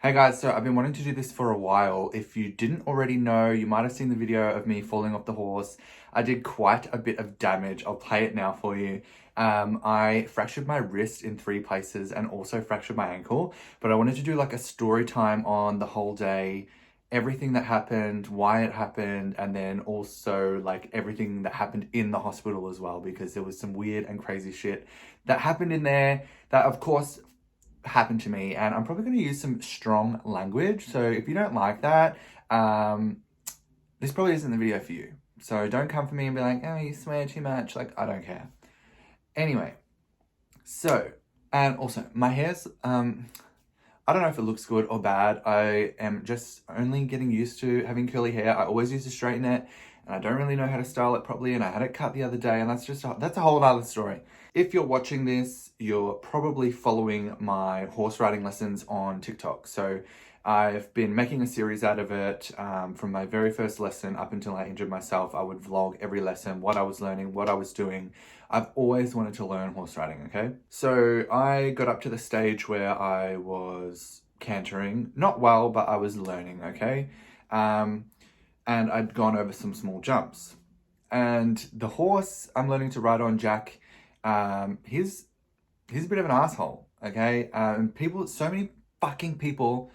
Hey guys, so I've been wanting to do this for a while. If you didn't already know, you might have seen the video of me falling off the horse. I did quite a bit of damage. I'll play it now for you. I fractured my wrist in 3 places and also fractured my ankle, but I wanted to do like a story time on the whole day, everything that happened, why it happened, and then also like everything that happened in the hospital as well, because there was some weird and crazy shit that happened in there that of course happened to me, and I'm probably going to use some strong language. So if you don't like that, this probably isn't the video for you. So don't come for me and be like, oh, you swear too much. Like, I don't care. Anyway, so, and also my hair's, I don't know if it looks good or bad. I am just only getting used to having curly hair. I always used to straighten it, and I don't really know how to style it properly, and I had it cut the other day, and that's a whole other story. If you're watching this, you're probably following my horse riding lessons on TikTok. So I've been making a series out of it. From my very first lesson up until I injured myself, I would vlog every lesson, what I was learning, what I was doing. I've always wanted to learn horse riding, okay? So I got up to the stage where I was cantering, not well, but I was learning, okay? And I'd gone over some small jumps. And the horse I'm learning to ride on, Jack, he's a bit of an asshole, okay? So many fucking people,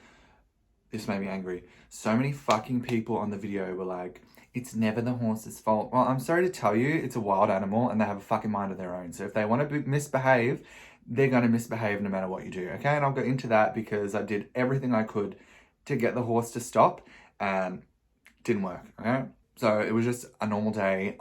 this made me angry. So many fucking people on the video were like, it's never the horse's fault. Well, I'm sorry to tell you, it's a wild animal and they have a fucking mind of their own. So if they want to misbehave, they're going to misbehave no matter what you do, okay? And I'll go into that because I did everything I could to get the horse to stop and didn't work, okay? So it was just a normal day.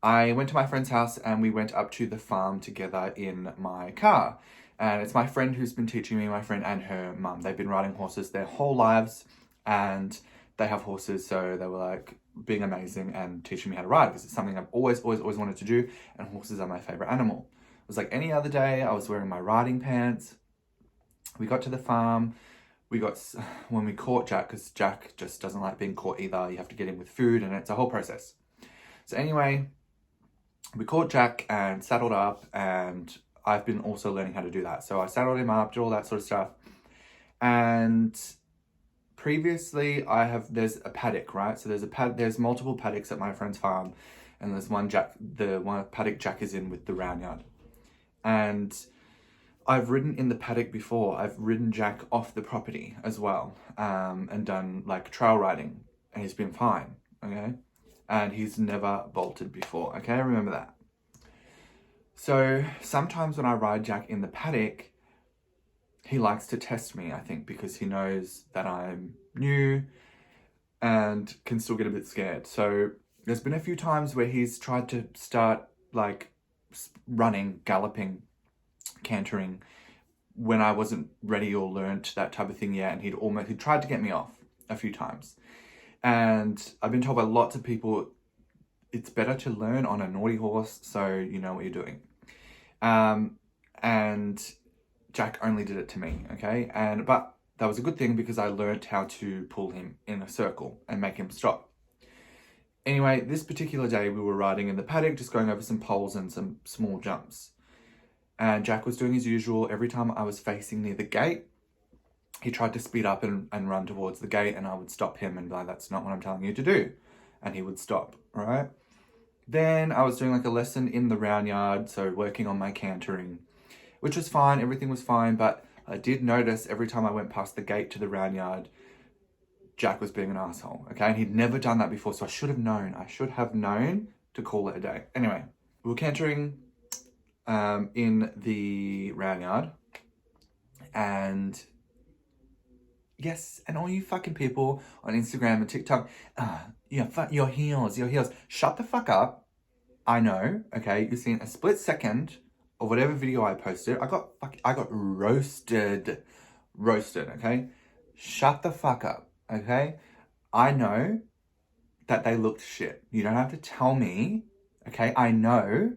I went to my friend's house and we went up to the farm together in my car. And it's my friend who's been teaching me, my friend and her mum. They've been riding horses their whole lives and they have horses. So they were like being amazing and teaching me how to ride because it's something I've always wanted to do. And horses are my favorite animal. It was like any other day. I was wearing my riding pants. We got to the farm. When we caught Jack, because Jack just doesn't like being caught either. You have to get him with food and it's a whole process. So anyway, we caught Jack and saddled up, and I've been also learning how to do that. So I saddled him up, did all that sort of stuff. And previously there's a paddock, right? So there's multiple paddocks at my friend's farm, and there's the one paddock Jack is in with the round yard. And I've ridden in the paddock before. I've ridden Jack off the property as well, and done like trail riding, and he's been fine, okay? And he's never bolted before, okay? Remember that. So sometimes when I ride Jack in the paddock, he likes to test me, I think, because he knows that I'm new and can still get a bit scared. So there's been a few times where he's tried to start like running, galloping, cantering when I wasn't ready or learnt that type of thing yet, and he tried to get me off a few times. And I've been told by lots of people, it's better to learn on a naughty horse so you know what you're doing. And Jack only did it to me, okay? But that was a good thing because I learned how to pull him in a circle and make him stop. Anyway, this particular day we were riding in the paddock, just going over some poles and some small jumps. And Jack was doing his usual. Every time I was facing near the gate, he tried to speed up and run towards the gate, and I would stop him and be like, that's not what I'm telling you to do. And he would stop, all right? Then I was doing like a lesson in the round yard, so working on my cantering, which was fine, everything was fine, but I did notice every time I went past the gate to the round yard, Jack was being an asshole, okay? And he'd never done that before, so I should have known to call it a day. Anyway, we were cantering in the round yard, and yes, and all you fucking people on Instagram and TikTok, your heels, shut the fuck up. I know, okay, you've seen a split second of whatever video I posted. I got roasted, okay? Shut the fuck up, okay? I know that they looked shit. You don't have to tell me, okay? I know.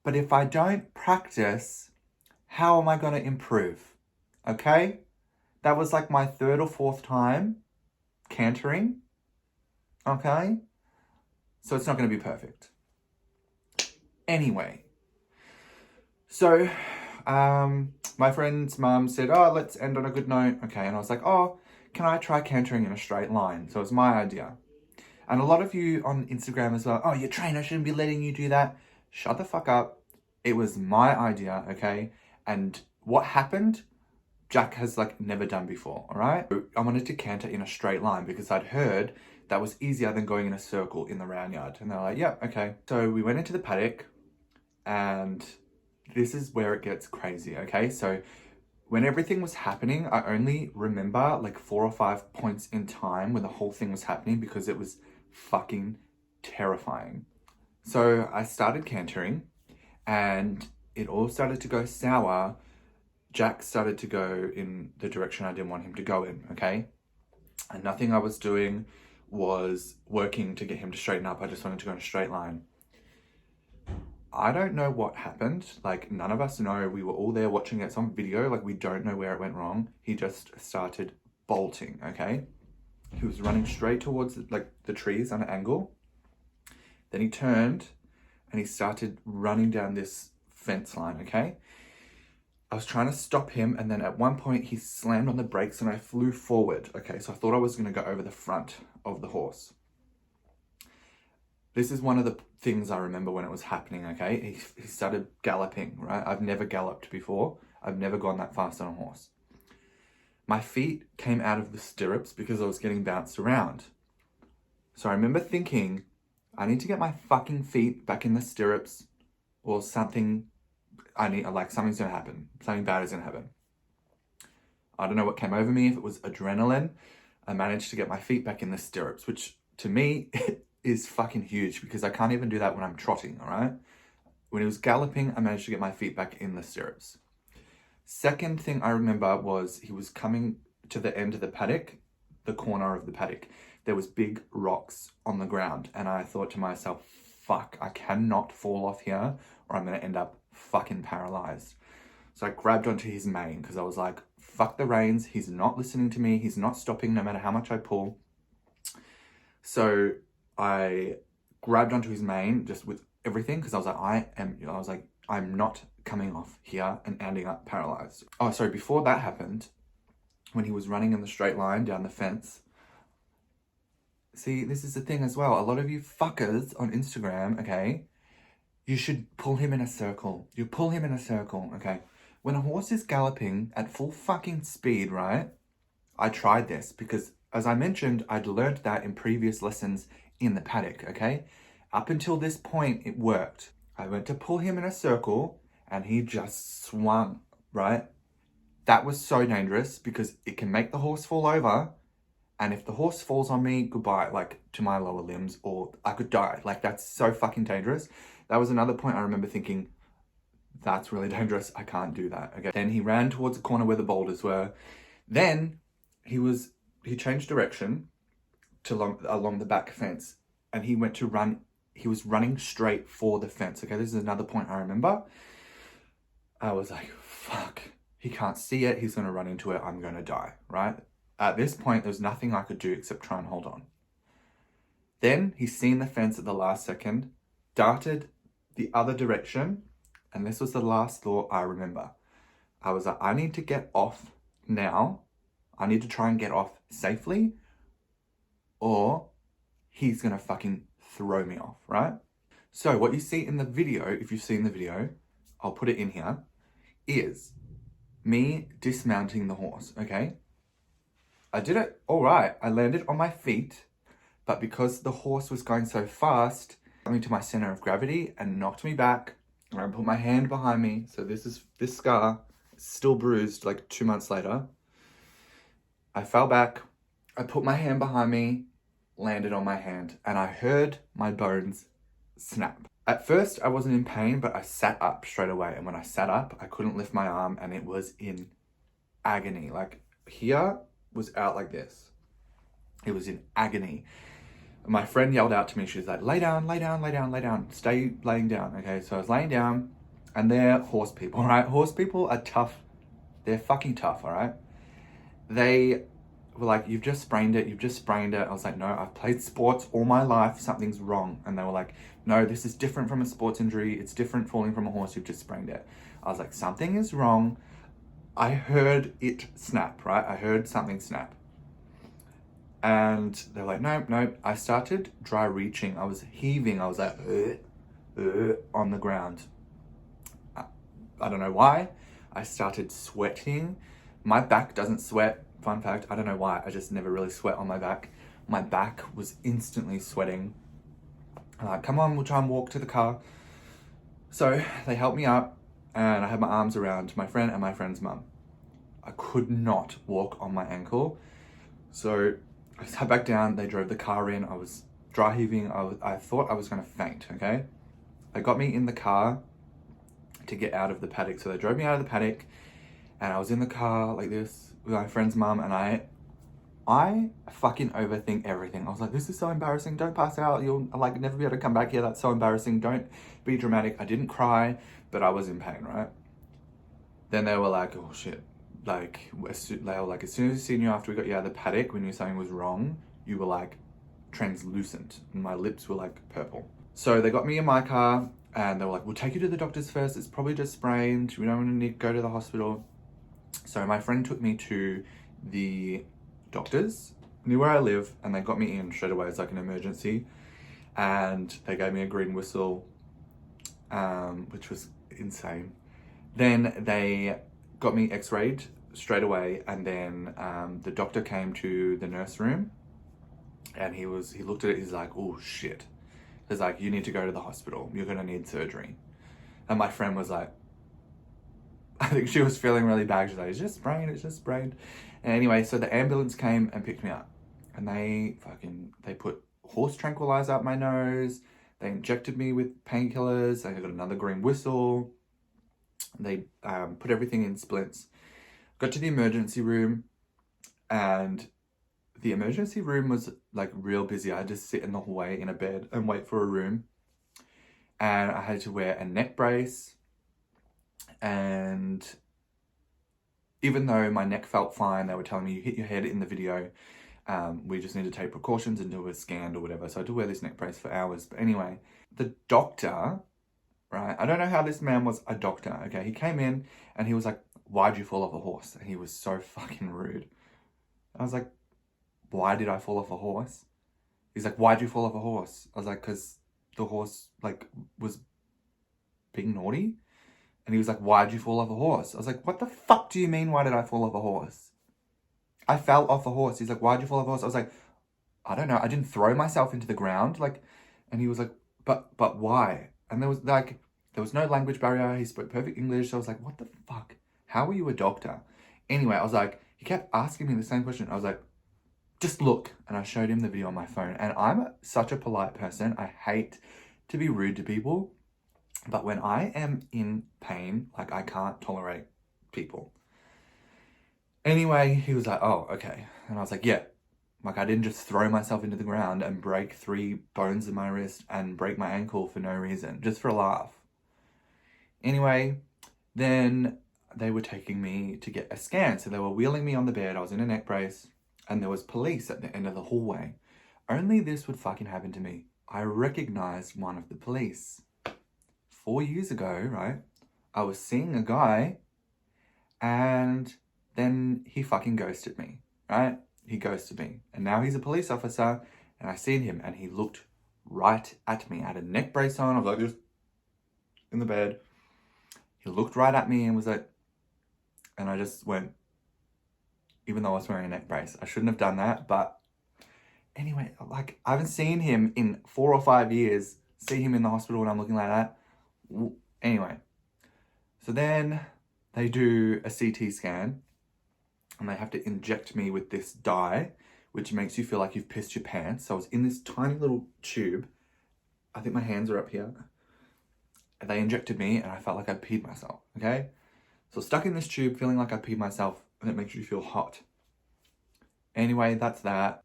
But if I don't practice, how am I going to improve? Okay? That was like my 3rd or 4th time cantering. Okay? So it's not going to be perfect. Anyway. So, my friend's mum said, oh, let's end on a good note. Okay, and I was like, oh, can I try cantering in a straight line? So it was my idea. And a lot of you on Instagram as well, oh, your trainer shouldn't be letting you do that. Shut the fuck up. It was my idea, okay? And what happened, Jack has like never done before, all right? I wanted to canter in a straight line because I'd heard that was easier than going in a circle in the round yard. And they're like, yeah, okay. So we went into the paddock and this is where it gets crazy, okay? So when everything was happening, I only remember like 4 or 5 points in time when the whole thing was happening because it was fucking terrifying. So I started cantering and it all started to go sour. Jack started to go in the direction I didn't want him to go in, okay? And nothing I was doing was working to get him to straighten up. I just wanted to go in a straight line. I don't know what happened. Like, none of us know. We were all there watching it. It's on video. Like, we don't know where it went wrong. He just started bolting, okay? He was running straight towards, like, the trees on an angle. Then he turned and he started running down this fence line, okay? I was trying to stop him, and then at one point he slammed on the brakes and I flew forward, okay? So I thought I was going to go over the front of the horse. This is one of the things I remember when it was happening, okay? He started galloping, right? I've never galloped before. I've never gone that fast on a horse. My feet came out of the stirrups because I was getting bounced around. So I remember thinking, I need to get my fucking feet back in the stirrups or something. Something's gonna happen. Something bad is gonna happen. I don't know what came over me, if it was adrenaline. I managed to get my feet back in the stirrups, which to me is fucking huge because I can't even do that when I'm trotting, all right? When he was galloping, I managed to get my feet back in the stirrups. Second thing I remember was he was coming to the end of the paddock, the corner of the paddock. There was big rocks on the ground and I thought to myself, fuck, I cannot fall off here or I'm going to end up fucking paralyzed. So I grabbed onto his mane because I was like, fuck the reins. He's not listening to me. He's not stopping no matter how much I pull. So I grabbed onto his mane just with everything because I was like, I'm not coming off here and ending up paralyzed. Oh, sorry, before that happened, when he was running in the straight line down the fence. See, this is the thing as well. A lot of you fuckers on Instagram, okay, you should pull him in a circle. You pull him in a circle, okay? When a horse is galloping at full fucking speed, right? I tried this because, as I mentioned, I'd learned that in previous lessons in the paddock, okay? Up until this point, it worked. I went to pull him in a circle and he just swung, right? That was so dangerous because it can make the horse fall over. And if the horse falls on me, goodbye, like to my lower limbs, or I could die. Like, that's so fucking dangerous. That was another point I remember thinking, that's really dangerous. I can't do that. Okay. Then he ran towards the corner where the boulders were. Then he changed direction to along the back fence and he went to run. He was running straight for the fence. Okay. This is another point I remember. I was like, fuck, he can't see it. He's going to run into it. I'm going to die. Right. At this point, there's nothing I could do except try and hold on. Then he's seen the fence at the last second, darted the other direction. And this was the last thought I remember. I was like, I need to get off now. I need to try and get off safely or he's going to fucking throw me off, right? So what you see in the video, if you've seen the video, I'll put it in here, is me dismounting the horse, okay? I did it all right. I landed on my feet, but because the horse was going so fast, coming to my center of gravity and knocked me back. I put my hand behind me. So this scar, still bruised like 2 months later. I fell back. I put my hand behind me, landed on my hand, and I heard my bones snap. At first, I wasn't in pain, but I sat up straight away. And when I sat up, I couldn't lift my arm and it was in agony. Like, here was out like this. It was in agony. My friend yelled out to me, she was like, lay down, lay down, lay down, lay down, stay laying down. Okay, so I was laying down and they're horse people, right? Horse people are tough. They're fucking tough, all right? They were like, you've just sprained it, you've just sprained it. I was like, no, I've played sports all my life, something's wrong. And they were like, no, this is different from a sports injury. It's different falling from a horse, you've just sprained it. I was like, something is wrong. I heard it snap, right? I heard something snap. And they're like, nope, nope. I started dry reaching. I was heaving. I was like, on the ground. I don't know why. I started sweating. My back doesn't sweat. Fun fact, I don't know why. I just never really sweat on my back. My back was instantly sweating. I'm like, come on, we'll try and walk to the car. So they helped me up and I had my arms around my friend and my friend's mum. I could not walk on my ankle. So I sat back down, they drove the car in. I was dry heaving. I thought I was gonna faint, okay? They got me in the car to get out of the paddock. So they drove me out of the paddock and I was in the car like this with my friend's mum, and I fucking overthink everything. I was like, this is so embarrassing. Don't pass out. You'll like never be able to come back here. That's so embarrassing. Don't be dramatic. I didn't cry, but I was in pain, right? Then they were like, oh shit. Like, they were like, as soon as we seen you after we got you out of the paddock, we knew something was wrong. You were like translucent and my lips were like purple. So they got me in my car and they were like, we'll take you to the doctors first. It's probably just sprained. We don't want to need to go to the hospital. So my friend took me to the doctors near where I live and they got me in straight away. It's like an emergency. And they gave me a green whistle, which was insane. Then they got me x-rayed straight away, and then the doctor came to the nurse room and he looked at it, he's like, oh shit. He's like, you need to go to the hospital. You're gonna need surgery. And my friend was like, I think she was feeling really bad. She's like, it's just sprained. And anyway, so the ambulance came and picked me up and they put horse tranquilizer up my nose. They injected me with painkillers. I got another green whistle. They put everything in splints. Got to the emergency room and the emergency room was like real busy. I had to sit in the hallway in a bed and wait for a room. And I had to wear a neck brace. And even though my neck felt fine, they were telling me, you hit your head in the video. We just need to take precautions and do a scan or whatever. So I had to wear this neck brace for hours. But anyway, the doctor, right? I don't know how this man was a doctor, okay? He came in and he was like, why'd you fall off a horse? And he was so fucking rude. I was like, why did I fall off a horse? He's like, why'd you fall off a horse? I was like, because the horse like was being naughty. And he was like, why'd you fall off a horse? I was like, what the fuck do you mean, why did I fall off a horse? I fell off a horse. He's like, why'd you fall off a horse? I was like, I don't know. I didn't throw myself into the ground. Like, and he was like, but why? And there was no language barrier. He spoke perfect English. So I was like, what the fuck? How are you a doctor? Anyway, I was like, he kept asking me the same question. I was like, just look. And I showed him the video on my phone. And I'm such a polite person. I hate to be rude to people. But when I am in pain, like I can't tolerate people. Anyway, he was like, oh, okay. And I was like, yeah. Like I didn't just throw myself into the ground and break 3 bones in my wrist and break my ankle for no reason, just for a laugh. Anyway, then they were taking me to get a scan. So they were wheeling me on the bed. I was in a neck brace and there was police at the end of the hallway. Only this would fucking happen to me. I recognized one of the police. 4 years ago, right, I was seeing a guy and then he fucking ghosted me, right? He ghosted me. And now he's a police officer and I seen him and he looked right at me. I had a neck brace on. I was like just in the bed. He looked right at me and was like, and I just went, even though I was wearing a neck brace, I shouldn't have done that. But anyway, like I haven't seen him in 4 or 5 years, see him in the hospital and I'm looking like that. Anyway, so then they do a CT scan and they have to inject me with this dye, which makes you feel like you've pissed your pants. So I was in this tiny little tube. I think my hands are up here. And they injected me and I felt like I peed myself, okay? So stuck in this tube feeling like I peed myself and it makes you feel hot. Anyway, that's that.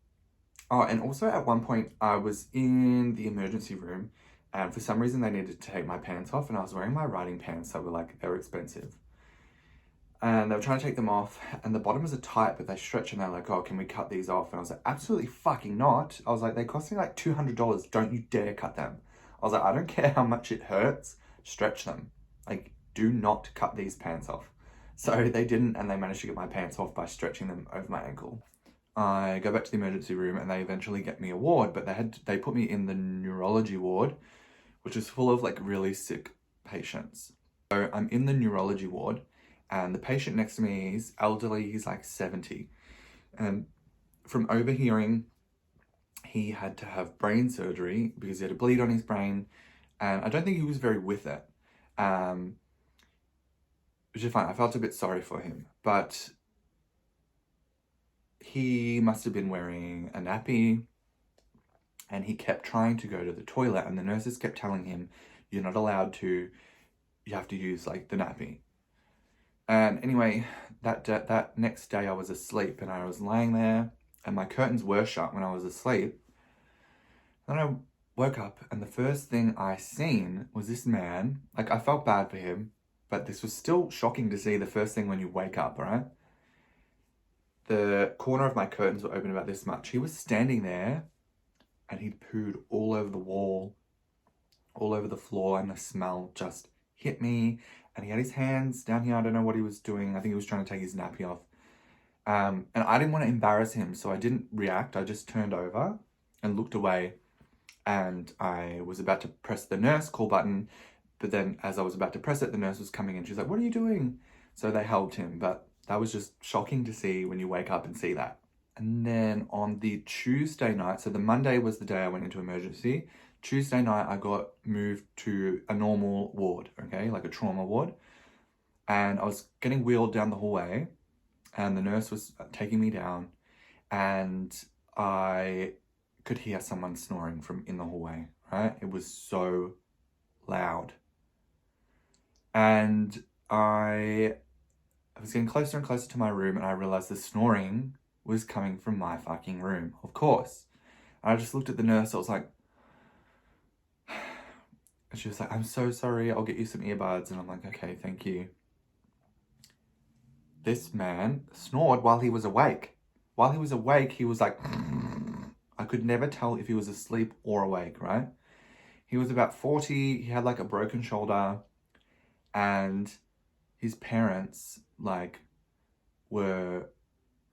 Oh, and also at one point I was in the emergency room and for some reason they needed to take my pants off and I was wearing my riding pants, so they were expensive. And they were trying to take them off and the bottoms are tight, but they stretch and they're like, oh, can we cut these off? And I was like, absolutely fucking not. I was like, they cost me like $200. Don't you dare cut them. I was like, I don't care how much it hurts. Stretch them. Like, do not cut these pants off. So they didn't, and they managed to get my pants off by stretching them over my ankle. I go back to the emergency room and they eventually get me a ward, but they put me in the neurology ward, which is full of like really sick patients. So I'm in the neurology ward and the patient next to me is elderly, he's like 70. And from overhearing, he had to have brain surgery because he had a bleed on his brain, and I don't think he was very with it. Which is fine. I felt a bit sorry for him, but he must have been wearing a nappy and he kept trying to go to the toilet and the nurses kept telling him, you're not allowed to, you have to use like the nappy. And anyway, that next day I was asleep and I was laying there and my curtains were shut when I was asleep. Then I woke up and the first thing I seen was this man. Like, I felt bad for him, but this was still shocking to see the first thing when you wake up, right? The corner of my curtains were open about this much. He was standing there and he'd pooed all over the wall, all over the floor, and the smell just hit me. And he had his hands down here. I don't know what he was doing. I think he was trying to take his nappy off. And I didn't want to embarrass him, so I didn't react. I just turned over and looked away. And I was about to press the nurse call button, but then as I was about to press it, the nurse was coming in. She's like, what are you doing? So they helped him, but that was just shocking to see when you wake up and see that. And then on the Tuesday night, so the Monday was the day I went into emergency. Tuesday night, I got moved to a normal ward, okay, like a trauma ward. And I was getting wheeled down the hallway and the nurse was taking me down and I could hear someone snoring from in the hallway, right? It was so loud. And I was getting closer and closer to my room and I realized the snoring was coming from my fucking room, of course. And I just looked at the nurse, I was like, and she was like, I'm so sorry, I'll get you some earbuds. And I'm like, okay, thank you. This man snored while he was awake. While he was awake, he was like, I could never tell if he was asleep or awake, right? He was about 40, he had like a broken shoulder, and his parents like were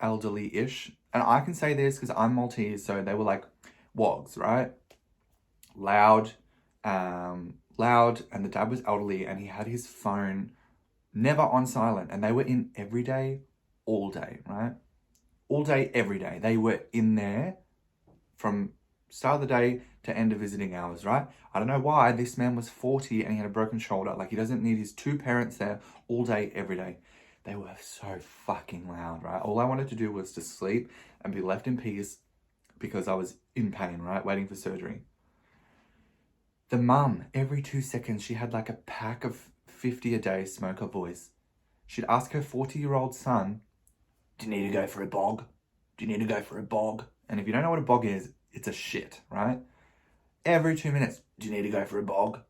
elderly-ish. And I can say this because I'm Maltese, so they were like wogs, right? Loud, and the dad was elderly and he had his phone never on silent, and they were in every day, all day, right? All day, every day. They were in there from start of the day to end of visiting hours, right? I don't know why this man was 40 and he had a broken shoulder. Like, he doesn't need his two parents there all day, every day. They were so fucking loud, right? All I wanted to do was to sleep and be left in peace because I was in pain, right? Waiting for surgery. The mum, every 2 seconds, she had like a pack of 50 a day smoker boys. She'd ask her 40-year-old son, do you need to go for a bog? Do you need to go for a bog? And if you don't know what a bog is, it's a shit, right? Every 2 minutes, do you need to go for a bog?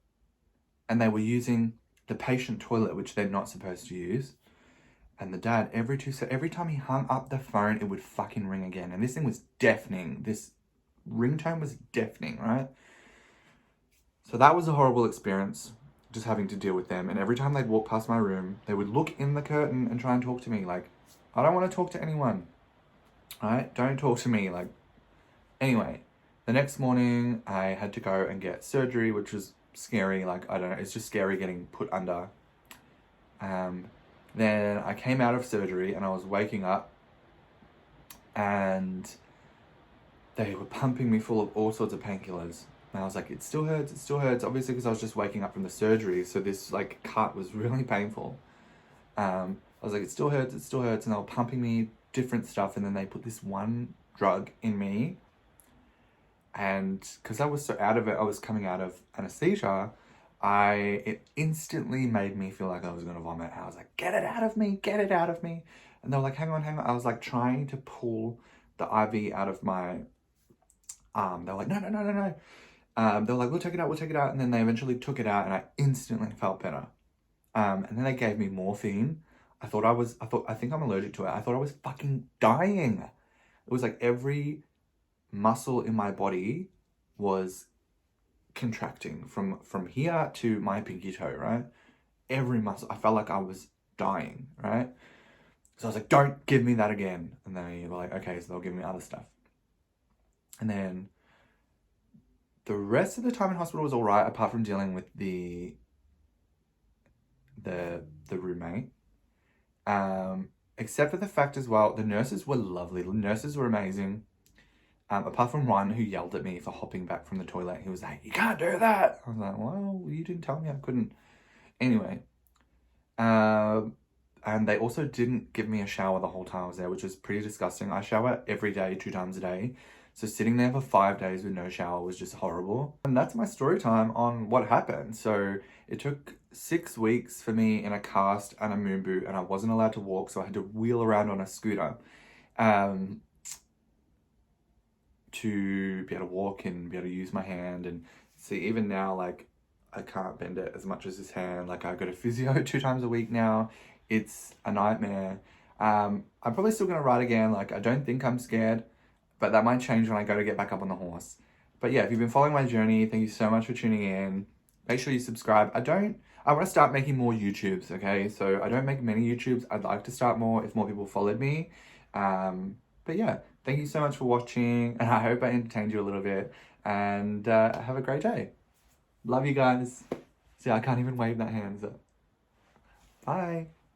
And they were using the patient toilet, which they're not supposed to use. And the dad, every time he hung up the phone, it would fucking ring again. And this thing was deafening. This ringtone was deafening, right? So that was a horrible experience, just having to deal with them. And every time they'd walk past my room, they would look in the curtain and try and talk to me. Like, I don't want to talk to anyone, right? Don't talk to me. Like, anyway, the next morning I had to go and get surgery, which was scary. Like, I don't know, it's just scary getting put under. Then I came out of surgery and I was waking up and they were pumping me full of all sorts of painkillers. And I was like, it still hurts, obviously because I was just waking up from the surgery, so this like cut was really painful. I was like, it still hurts, and they were pumping me different stuff, and then they put this one drug in me, and because I was so out of it, I was coming out of anesthesia, it instantly made me feel like I was going to vomit. I was like, get it out of me. And they were like, hang on. I was like trying to pull the IV out of my arm. They were like, no. They were like, we'll take it out. And then they eventually took it out and I instantly felt better. And then they gave me morphine. I think I'm allergic to it. I thought I was fucking dying. It was like every muscle in my body was contracting from here to my pinky toe, right? every muscle. I felt like I was dying, right? So I was like, don't give me that again. And they were like, okay, so they'll give me other stuff. And then the rest of the time in hospital was all right, apart from dealing with the roommate. Except for the fact as well, the nurses were lovely. The nurses were amazing. Apart from one who yelled at me for hopping back from the toilet. He was like, you can't do that. I was like, well, you didn't tell me I couldn't. Anyway. And they also didn't give me a shower the whole time I was there, which was pretty disgusting. I shower every day, 2 times a day. So sitting there for 5 days with no shower was just horrible. And that's my story time on what happened. So it took 6 weeks for me in a cast and a moon boot, and I wasn't allowed to walk, so I had to wheel around on a scooter to be able to walk and be able to use my hand. And see, even now, like, I can't bend it as much as this hand. Like, I go to physio 2 times a week now. It's a nightmare. I'm probably still gonna ride again. Like, I don't think I'm scared, but that might change when I go to get back up on the horse. But yeah, if you've been following my journey, thank you so much for tuning in. Make sure you subscribe. I want to start making more YouTubes, okay? So I don't make many YouTubes. I'd like to start more if more people followed me. But yeah, thank you so much for watching, and I hope I entertained you a little bit. And have a great day. Love you guys. See, I can't even wave that hand. So. Bye.